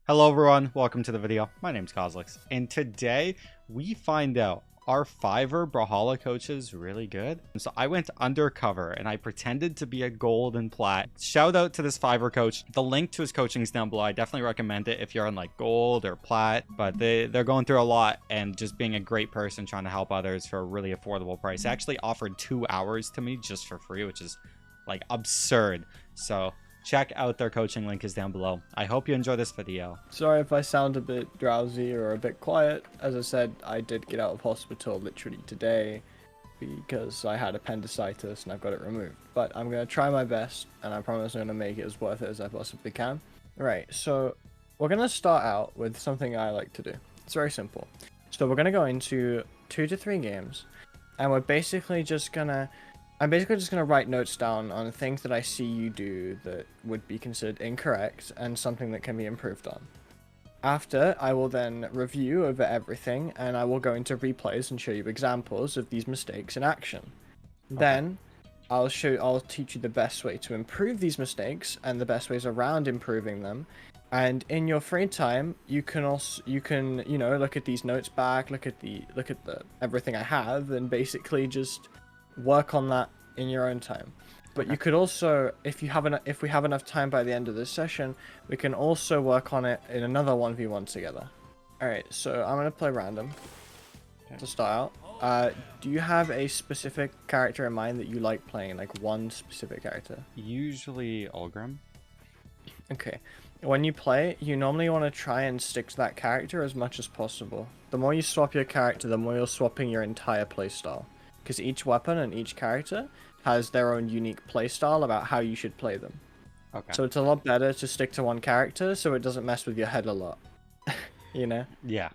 Hello everyone, welcome to the video. My name's Cosolix, and today we find out, are Fiverr Brawlhalla coaches really good? So I went undercover and I pretended to be a gold and plat. Shout out to this Fiverr coach. The link to his coaching is down below. I definitely recommend it if you're on like gold or plat, but they're going through a lot, and just being a great person trying to help others for a really affordable price. They actually offered 2 hours to me just for free, which is like absurd. So check out their coaching, link is down below. I hope you enjoy this video. Sorry if I sound a bit drowsy or a bit quiet. As I said, I did get out of hospital literally today because I had appendicitis and I've got it removed. But I'm going to try my best, and I promise I'm going to make it as worth it as I possibly can. Right, so we're going to start out with something I like to do. It's very simple. So we're going to go into 2 to 3 games, and we're basically just going to... I'm basically just going to write notes down on things that I see you do that would be considered incorrect and something that can be improved on. After, I will then review over everything, and I will go into replays and show you examples of these mistakes in action. Okay. Then, I'll teach you the best way to improve these mistakes and the best ways around improving them. And in your free time, you can look at these notes back, look at the everything I have, and basically just work on that in your own time. But okay. You could also, if we have enough time by the end of this session, we can also work on it in another 1v1 together. Alright, so I'm gonna play random to start out. Do you have a specific character in mind that you like playing, like one specific character? Usually Ulgrim. Okay. When you play, you normally want to try and stick to that character as much as possible. The more you swap your character, the more you're swapping your entire playstyle. Because each weapon and each character has their own unique playstyle about how you should play them. Okay. So it's a lot better to stick to one character so it doesn't mess with your head a lot. You know? Yeah.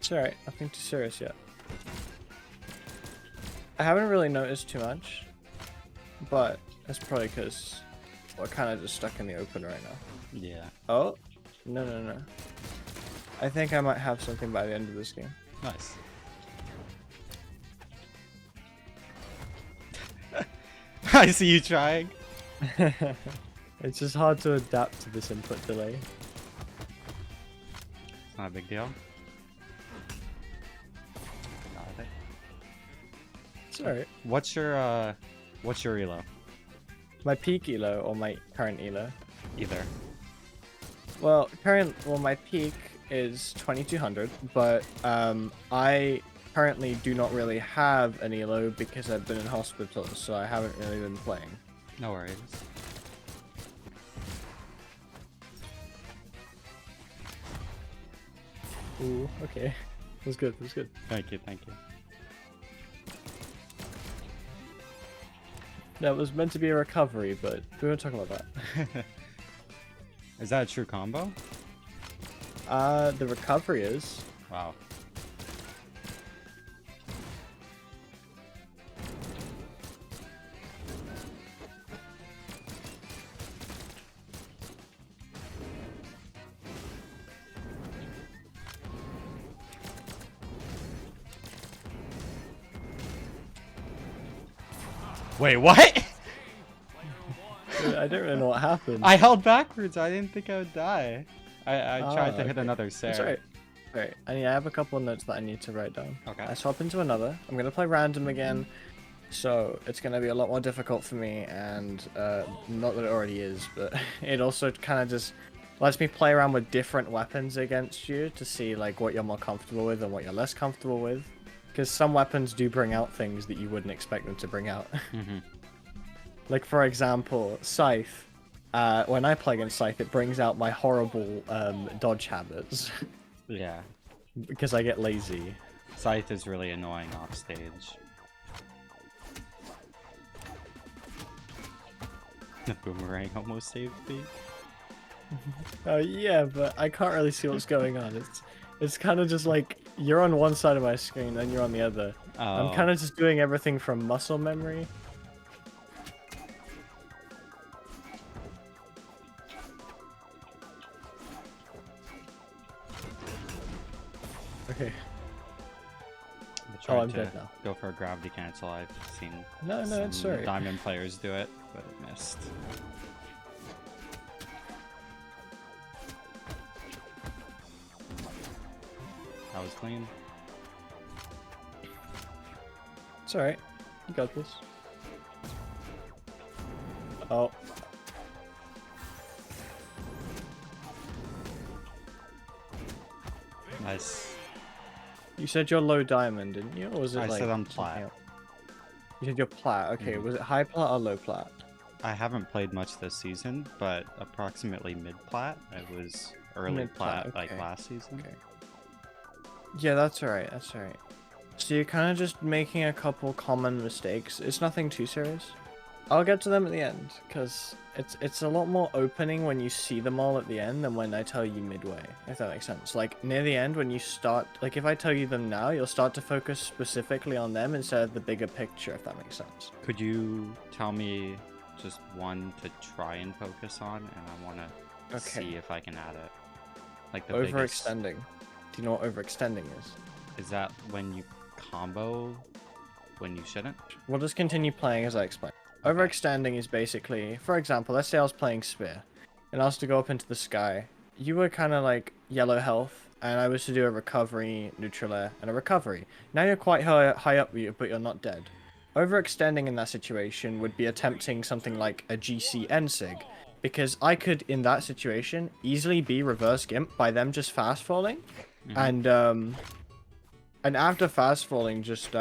It's alright, nothing too serious yet. I haven't really noticed too much, but that's probably because we're kind of just stuck in the open right now. Yeah. Oh? No. I think I might have something by the end of this game. Nice. I see you trying. It's just hard to adapt to this input delay. It's not a big deal. It's alright. What's your elo? My peak elo or my current elo? Either. Well, my peak is 2200, but I currently do not really have an elo because I've been in hospital, so I haven't really been playing. No worries. Ooh, okay. That was good, Thank you. That was meant to be a recovery, but we won't talk about that. Is that a true combo? The recovery is. Wow. Wait, what? Dude, I don't really know what happened. I held backwards. I didn't think I would die. I tried to hit another Sarah. That's right. I have a couple of notes that I need to write down. Okay. I swap into another. I'm going to play random again. So it's going to be a lot more difficult for me. And not that it already is, but it also kind of just lets me play around with different weapons against you to see like what you're more comfortable with and what you're less comfortable with. Because some weapons do bring out things that you wouldn't expect them to bring out. Mm-hmm. Like, for example, Scythe. When I play against Scythe, it brings out my horrible dodge habits. Yeah. Because I get lazy. Scythe is really annoying off stage. The boomerang almost saved me. Oh yeah, but I can't really see what's going on. It's kind of just like you're on one side of my screen and you're on the other. Oh. I'm kind of just doing everything from muscle memory. Okay. I Oh, tried I'm to dead now. go for a gravity cancel. I've seen No, it's some alright. diamond players do it, but it missed. That was clean. It's alright. You got this. Oh. Nice. You said you're low diamond, didn't you? Or was it I like said I'm something plat. else? You said you're plat. Okay, Mhm. was it high plat or low plat? I haven't played much this season, but approximately mid plat. I was early Mid-plat, plat like okay. last season. Okay. Yeah, that's alright. That's alright. So you're kind of just making a couple common mistakes. It's nothing too serious. I'll get to them at the end, because it's a lot more opening when you see them all at the end than when I tell you midway, if that makes sense. Like, near the end, when you start... Like, if I tell you them now, you'll start to focus specifically on them instead of the bigger picture, if that makes sense. Could you tell me just one to try and focus on, and I want to see if I can add it? Like the biggest... Overextending. Do you know what overextending is? Is that when you combo when you shouldn't? We'll just continue playing as I explain. Okay. Overextending is basically, for example, let's say I was playing Spear, and I was to go up into the sky. You were kind of like yellow health, and I was to do a recovery, neutral air, and a recovery. Now you're quite high up, but you're not dead. Overextending in that situation would be attempting something like a GC Ensig, because I could, in that situation, easily be reverse gimp by them just fast falling, and after fast falling, just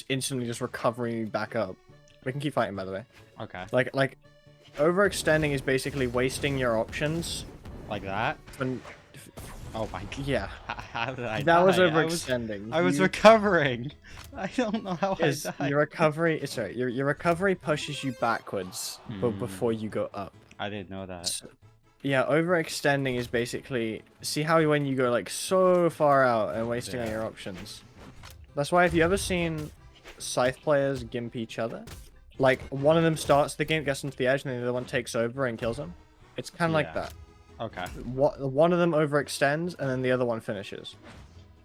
instantly just recovering back up. We can keep fighting, by the way. Okay. Like overextending is basically wasting your options. Like that? When, Oh my god. yeah, How did I that was die? overextending. I was recovering. I don't know how I died. Your recovery. Sorry, your recovery pushes you backwards, but before you go up. I didn't know that. So, yeah, overextending is basically see how when you go like so far out and wasting on your options. That's why if you ever seen Scythe players gimp each other, like one of them starts the game, gets into the edge, and then the other one takes over and kills them. It's kind of like that. Okay. One of them overextends, and then the other one finishes,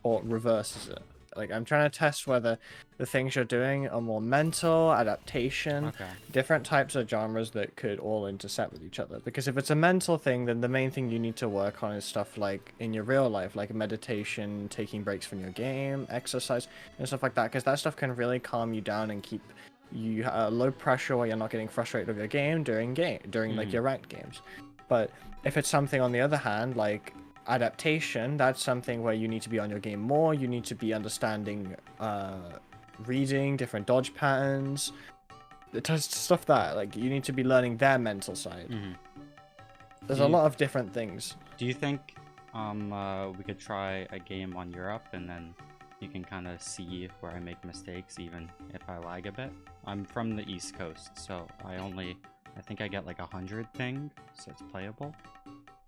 or reverses it. Like I'm trying to test whether the things you're doing are more mental, adaptation, different types of genres that could all intersect with each other. Because if it's a mental thing, then the main thing you need to work on is stuff like in your real life, like meditation, taking breaks from your game, exercise, and stuff like that. Because that stuff can really calm you down and keep you low pressure where you're not getting frustrated with your game during like your ranked games. But if it's something on the other hand, like adaptation, that's something where you need to be on your game more, you need to be understanding reading different dodge patterns, stuff that like you need to be learning their mental side. There's a lot of different things. Do you think we could try a game on Europe, and then you can kind of see where I make mistakes even if I lag a bit? I'm from the East Coast, so I think I get like 100 ping, so it's playable.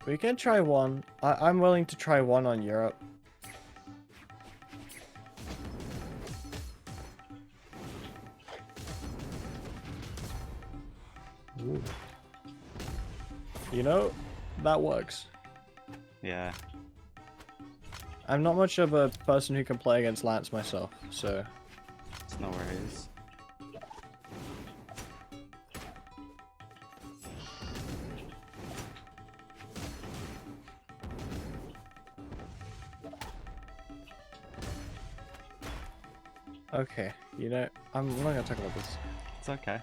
We can try one. I'm willing to try one on Europe. Ooh. You know, that works. Yeah. I'm not much of a person who can play against Lance myself, so... It's no worries. Okay, you know, I'm not gonna talk about this. It's okay.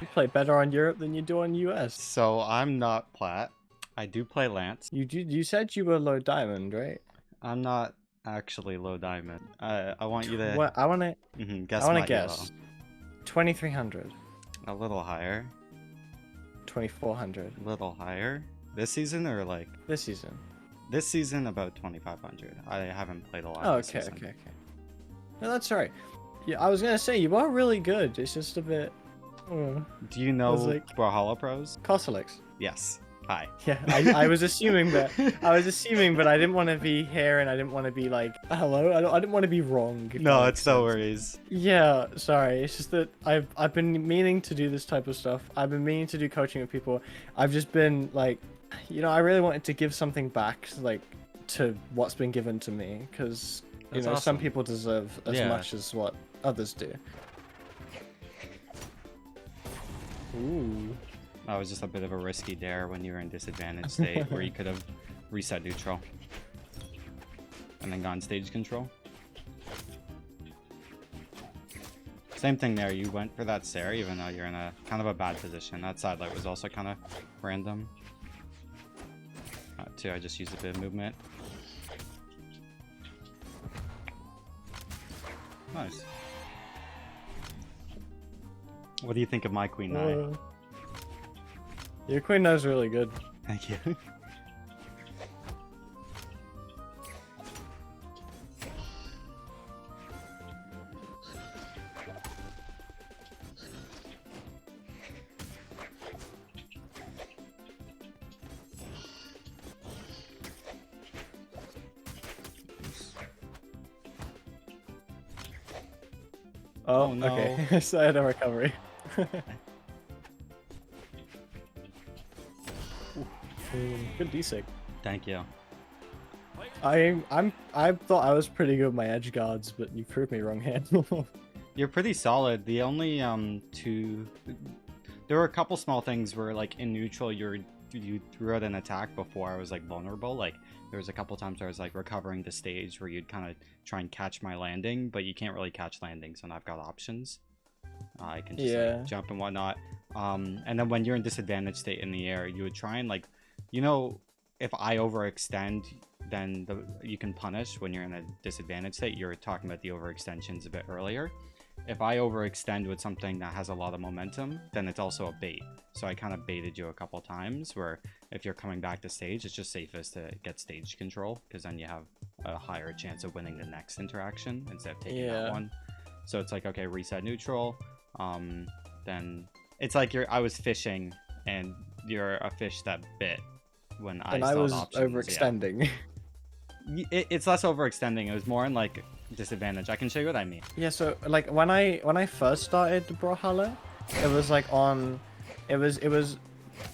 You play better on Europe than you do on US. So I'm not plat. I do play Lance. You said you were low diamond, right? I'm not actually low diamond. I want you to... Well, I wanna guess. I wanna my guess. 2300. elo. A little higher. 2400. A little higher. This season or like... This season. This season about 2500. I haven't played a lot Oh, this okay, season. okay. No, that's alright. Yeah, I was gonna say, you are really good. It's just a bit... Do you know like- Brawlhalla pros? Cosolix. Yes. Hi. Yeah, I was assuming that. I was assuming, but I didn't want to be here, and I didn't want to be like, hello. I didn't want to be wrong. if No, that it's makes no sense. worries. Yeah, sorry. It's just that I've been meaning to do this type of stuff. I've been meaning to do coaching with people. I've just been like, I really wanted to give something back, like, to what's been given to me, because That's some awesome. people deserve as Yeah. much as what others do. Ooh. That was just a bit of a risky dare when you were in disadvantaged state where you could have reset neutral and then gone stage control. Same thing there. You went for that Sarah even though you're in a kind of a bad position. That side light was also kind of random. Too, I just used a bit of movement. Nice. What do you think of my Queen Nine? Your Queen Nine's really good. Thank you. Oh, no. okay. So I had a recovery. Good D6. Thank you. I thought I was pretty good with my edge guards, but you proved me wrong here. You're pretty solid. The only there were a couple small things where like in neutral you threw out an attack before I was like vulnerable. Like there was a couple times where I was like recovering the stage where you'd kind of try and catch my landing, but you can't really catch landings when I've got options. I can just like, jump and whatnot. And then when you're in disadvantaged state in the air, you would try and like, if I overextend, then you can punish when you're in a disadvantaged state. You were talking about the overextensions a bit earlier. If I overextend with something that has a lot of momentum, then it's also a bait. So I kind of baited you a couple times where if you're coming back to stage, it's just safest to get stage control because then you have a higher chance of winning the next interaction instead of taking that one. So it's like, okay, reset neutral. Then it's like I was fishing and you're a fish that bit when I was options. overextending. Yeah. It's less overextending. It was more in like disadvantage. I can show you what I mean. Yeah, so like when I first started Brawlhalla, it was like it was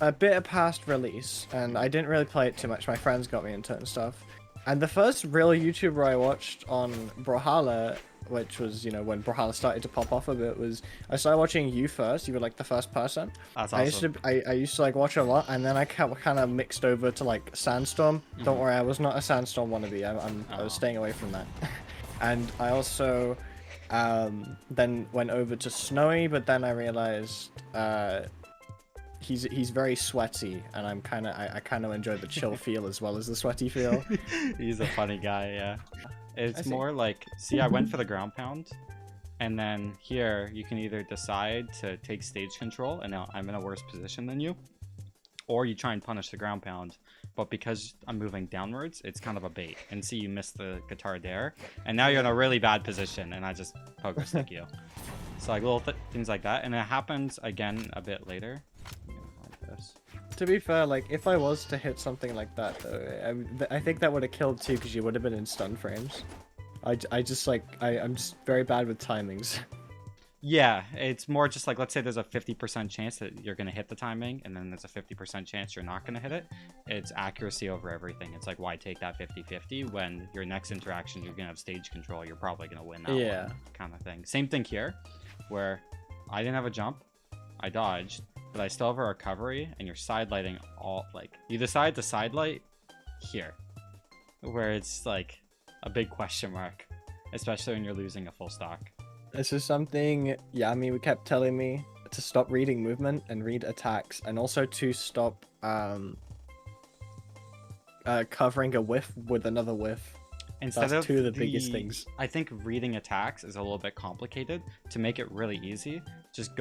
a bit past release, and I didn't really play it too much. My friends got me into it and stuff. And the first real YouTuber I watched on Brawlhalla, which was when Brawlhalla started to pop off a bit, was I started watching you first. You were like the first person. That's awesome. I used to like watch a lot, and then I kind of mixed over to like Sandstorm. Don't worry, I was not a Sandstorm wannabe. I was staying away from that. And I also then went over to Snowy, but then I realized he's very sweaty, and I kind of enjoy the chill feel as well as the sweaty feel. He's a funny guy, yeah. It's more like, see, I went for the ground pound, and then here you can either decide to take stage control, and now I'm in a worse position than you, or you try and punish the ground pound, but because I'm moving downwards, it's kind of a bait. And see, you missed the guitar there, and now you're in a really bad position, and I just poker stick you. So like little things like that, and it happens again a bit later. Like this. To be fair, like if I was to hit something like that, though, I think that would have killed too, because you would have been in stun frames. I'm just very bad with timings. Yeah, it's more just like, let's say there's a 50% chance that you're going to hit the timing, and then there's a 50% chance you're not going to hit it. It's accuracy over everything. It's like, why take that 50-50 when your next interaction, you're going to have stage control, you're probably going to win that one, kind of thing. Same thing here, where I didn't have a jump, I dodged, but I still have a recovery, and you're side lighting all, like, you decide to side light here, where it's like a big question mark, especially when you're losing a full stock. This is something Yami kept telling me to stop reading movement and read attacks, and also to stop covering a whiff with another whiff. Instead That's of two of the biggest things. I think reading attacks is a little bit complicated. To make it really easy, just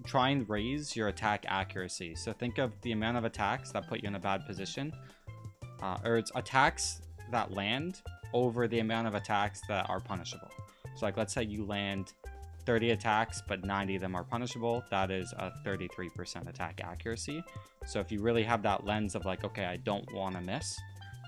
try and raise your attack accuracy. So think of the amount of attacks that put you in a bad position, or it's attacks that land over the amount of attacks that are punishable. So like, let's say you land 30 attacks, but 90 of them are punishable, that is a 33% attack accuracy. So if you really have that lens of like, okay, I don't want to miss,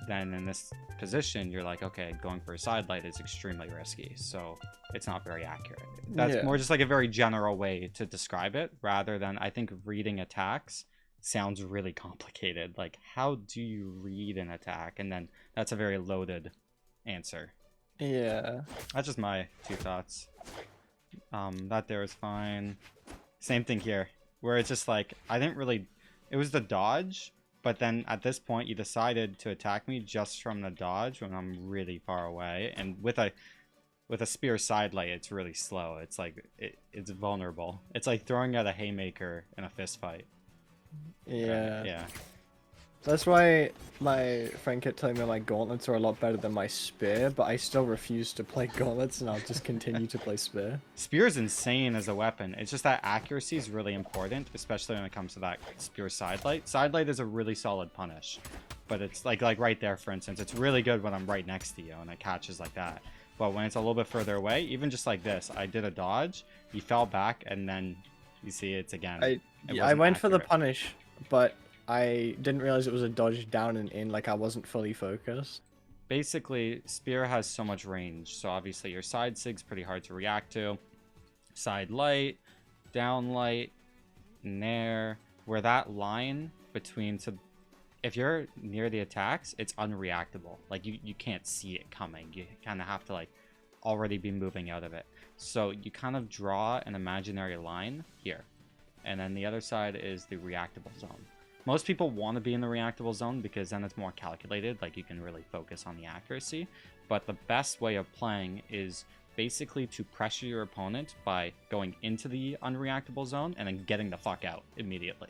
then in this position, you're like, okay, going for a side light is extremely risky. So it's not very accurate. That's more just like a very general way to describe it, rather than, I think reading attacks sounds really complicated. Like, how do you read an attack? And then that's a very loaded answer. Yeah. That's just my 2 thoughts. That there is fine. Same thing here, where it's just like, I didn't really, it was the dodge, but then at this point you decided to attack me just from the dodge when I'm really far away, and with a spear side light, it's really slow. It's like it's vulnerable. It's like throwing out a haymaker in a fist fight. Yeah. Yeah. That's why my friend kept telling me my gauntlets are a lot better than my spear, but I still refuse to play gauntlets, and I'll just continue to play spear. Spear is insane as a weapon. It's just that accuracy is really important, especially when it comes to that spear side light. Side light is a really solid punish, but it's like right there, for instance, it's really good when I'm right next to you and it catches like that. But when it's a little bit further away, even just like this, I did a dodge, he fell back, and then you see it's again. I went for the punish, but I didn't realize it was a dodge down and in, like I wasn't fully focused. Basically, spear has so much range, so obviously your side sig's pretty hard to react to. Side light, down light, nair, where that line between, so if you're near the attacks, it's unreactable. Like you can't see it coming. You kind of have to like already be moving out of it. So you kind of draw an imaginary line here, and then the other side is the reactable zone. Most people want to be in the reactable zone because then it's more calculated, like you can really focus on the accuracy. But the best way of playing is basically to pressure your opponent by going into the unreactable zone and then getting the fuck out immediately.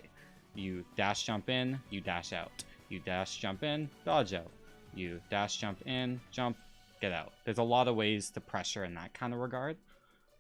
You dash jump in, you dash out. You dash jump in, dodge out. You dash jump in, jump, get out. There's a lot of ways to pressure in that kind of regard.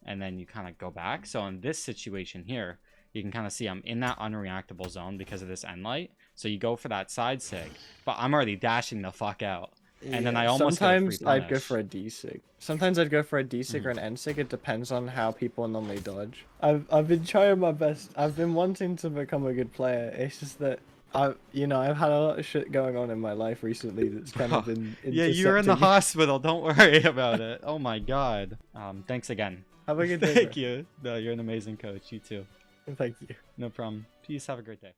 And then you kind of go back. So in this situation here, you can kind of see I'm in that unreactable zone because of this end light. So you go for that side sig, but I'm already dashing the fuck out. And then I almost sometimes I'd go for a D sig. Sometimes I'd go for a D sig or an N sig. It depends on how people normally dodge. I've been trying my best. I've been wanting to become a good player. It's just that I've had a lot of shit going on in my life recently that's kind of been yeah, you're in the hospital. Don't worry about it. Oh my god. Thanks again. Have a good day. Thank you. No, you're an amazing coach. You too. Thank you. No problem. Peace. Have a great day.